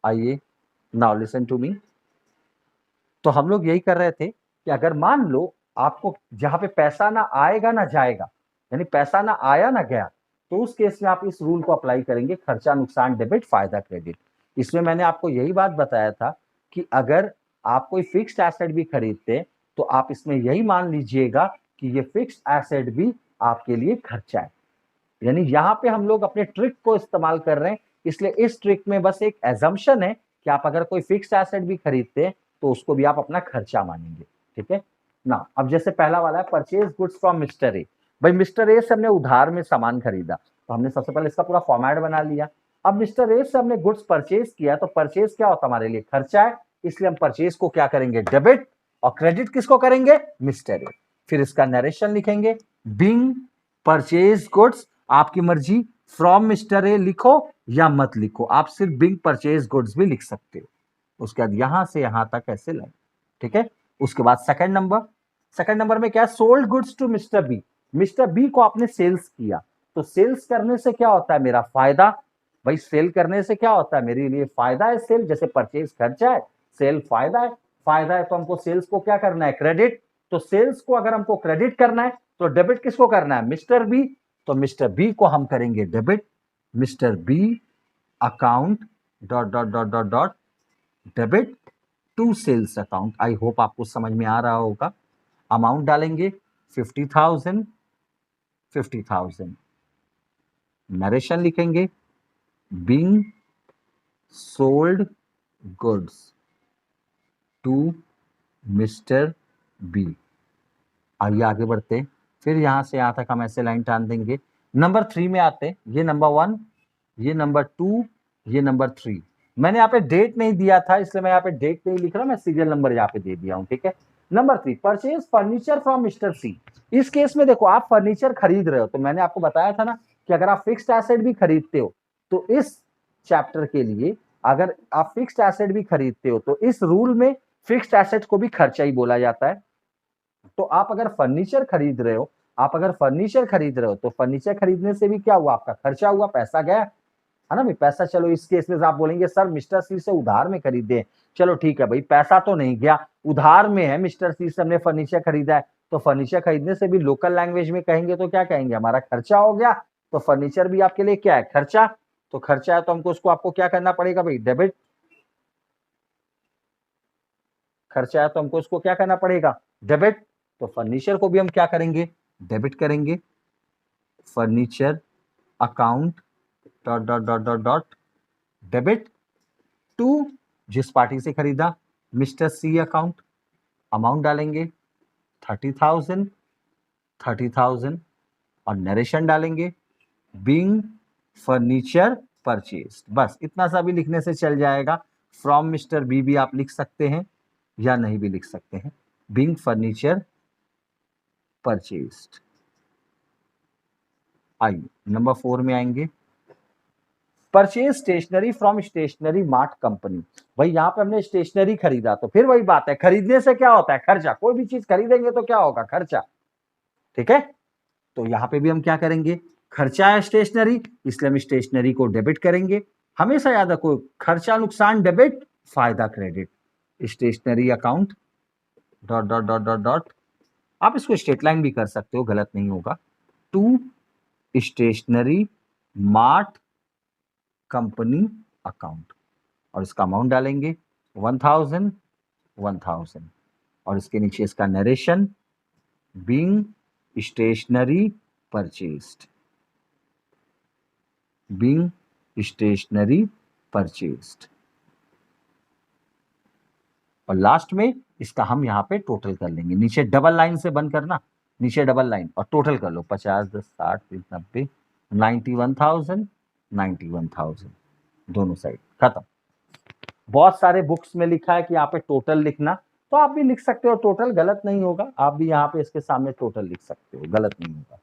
आइए, now listen to me. तो हम लोग यही कर रहे थे कि अगर मान लो आपको जहां पे पैसा ना आएगा ना जाएगा, यानी पैसा ना आया ना गया, तो उस केस में आप इस रूल को अप्लाई करेंगे, खर्चा नुकसान डेबिट फायदा क्रेडिट। इसमें मैंने आपको यही बात बताया था कि अगर आप कोई फिक्स्ड एसेट भी खरीदते तो आप इसमें यही मान लीजिएगा कि ये फिक्स्ड एसेट भी आपके लिए खर्चा है। यानी यहाँ पे हम लोग अपने ट्रिक को इस्तेमाल कर रहे हैं, इसलिए इस ट्रिक में बस एक एजम्पशन है कि आप अगर कोई फिक्स्ड एसेट भी खरीदते हैं तो उसको भी आप अपना खर्चा मानेंगे। ठीक है ना। अब जैसे पहला वाला है purchase goods from mister A. भाई मिस्टर ए से हमने उधार में सामान खरीदा, तो हमने सबसे पहले इसका पूरा फॉर्मेट बना लिया। अब मिस्टर ए से हमने गुड्स परचेज किया, तो परचेज क्या होता है हमारे लिए, खर्चा है, इसलिए हम परचेज को क्या करेंगे, डेबिट, और क्रेडिट किसको करेंगे, मिस्टर ए। फिर इसका नरेशन लिखेंगे, बीइंग परचेज गुड्स, आपकी मर्जी, फ्रॉम मिस्टर ए लिखो या मत लिखो, आप सिर्फ बिंग परचेज गुड्स भी लिख सकते हो। उसके बाद यहां से यहां तक ऐसे लाइन। ठीक है। उसके बाद सेकंड नंबर में क्या है, sold goods to mister B. Mister B को आपने सेल्स किया, तो सेल्स करने से क्या होता है, मेरा फायदा। भाई सेल करने से क्या होता है, मेरे लिए फायदा है सेल, जैसे परचेज खर्चा है, सेल फायदा है। फायदा है तो हमको सेल्स को क्या करना है, क्रेडिट। तो सेल्स को अगर हमको क्रेडिट करना है तो डेबिट किसको करना है, मिस्टर बी। तो मिस्टर बी को हम करेंगे debit, mister B account dot dot dot dot dot debit to sales account. I hope आपको समझ में आ रहा होगा। अमाउंट डालेंगे 50,000, 50,000। नरेशन लिखेंगे, being sold goods to mister B. आइए आगे बढ़ते हैं। फिर यहां से यहां तक हम ऐसे लाइन टान देंगे। नंबर 3 में आते हैं, ये नंबर 1, ये नंबर 2, ये नंबर 3। मैंने यहाँ पे डेट नहीं दिया था, इसलिए मैं यहाँ पे डेट नहीं लिख रहा, मैं सीरियल नंबर यहाँ पे दे दिया हूँ। ठीक है। Number 3, purchase furniture from mister C. इस केस में देखो, आप फर्नीचर खरीद रहे हो, तो मैंने आपको बताया था ना कि अगर आप फिक्स्ड एसेट भी खरीदते हो, तो इस चैप्टर के लिए अगर आप फिक्स्ड एसेट भी खरीदते हो तो इस रूल में फिक्स्ड एसेट को भी खर्चा ही बोला जाता है। तो आप अगर फर्नीचर खरीद रहे हो, तो फर्नीचर खरीदने से भी क्या हुआ, आपका खर्चा हुआ, पैसा गया, है ना भाई, पैसा। चलो इस केस में आप बोलेंगे सर मिस्टर सी से उधार में खरीदे, चलो ठीक है भाई, पैसा तो नहीं गया, उधार में है, मिस्टर सी से हमने फर्नीचर खरीदा है, तो फर्नीचर खरीदने से भी लोकल लैंग्वेज में कहेंगे तो क्या कहेंगे, हमारा खर्चा हो गया। तो फर्नीचर भी आपके लिए क्या है, खर्चा। तो खर्चा है तो हमको उसको आपको क्या करना पड़ेगा भाई, डेबिट। खर्चा है तो हमको उसको क्या करना पड़ेगा, डेबिट। तो फर्नीचर को भी हम क्या करेंगे, डेबिट करेंगे। Furniture account dot dot dot dot dot debit to जिस पार्टी से खरीदा, मिस्टर सी अकाउंट। अमाउंट डालेंगे 30,000, 30,000, और नरेशन डालेंगे, बीइंग फर्नीचर परचेज। बस इतना सा भी लिखने से चल जाएगा। फ्रॉम मिस्टर बी भी आप लिख सकते हैं या नहीं भी लिख सकते हैं, बीइंग फर्नीचर परचेज्ड। आइए नंबर 4 में आएंगे, purchase stationery from stationery mart company. भाई यहाँ पे हमने स्टेशनरी खरीदा, तो फिर वही बात है, खरीदने से क्या होता है, खर्चा। कोई भी चीज खरीदेंगे तो क्या होगा, खर्चा। ठीक है। तो यहाँ पे भी हम क्या करेंगे, खर्चा है स्टेशनरी, इसलिए हम स्टेशनरी को डेबिट करेंगे। हमेशा याद रखो, खर्चा नुकसान डेबिट, फायदा credit. Stationery account dot dot dot dot dot, आप इसको स्टेट लाइन भी कर सकते हो, गलत नहीं होगा, to stationery mart company account, और इसका अमाउंट डालेंगे 1000, 1000, और इसके नीचे इसका narration, being stationery purchased, being stationery purchased. और लास्ट में इसका हम यहाँ पे टोटल कर लेंगे, नीचे डबल लाइन से बंद करना, नीचे डबल लाइन और टोटल कर लो, 50, 10, 60, 30, 90, 91,000, 91,000, दोनों साइड खत्म। बहुत सारे बुक्स में लिखा है कि यहाँ पे टोटल लिखना, तो आप भी लिख सकते हो टोटल, गलत नहीं होगा। आप भी यहाँ पे इसके सामने टोटल लिख सकते हो, गलत नहीं होगा।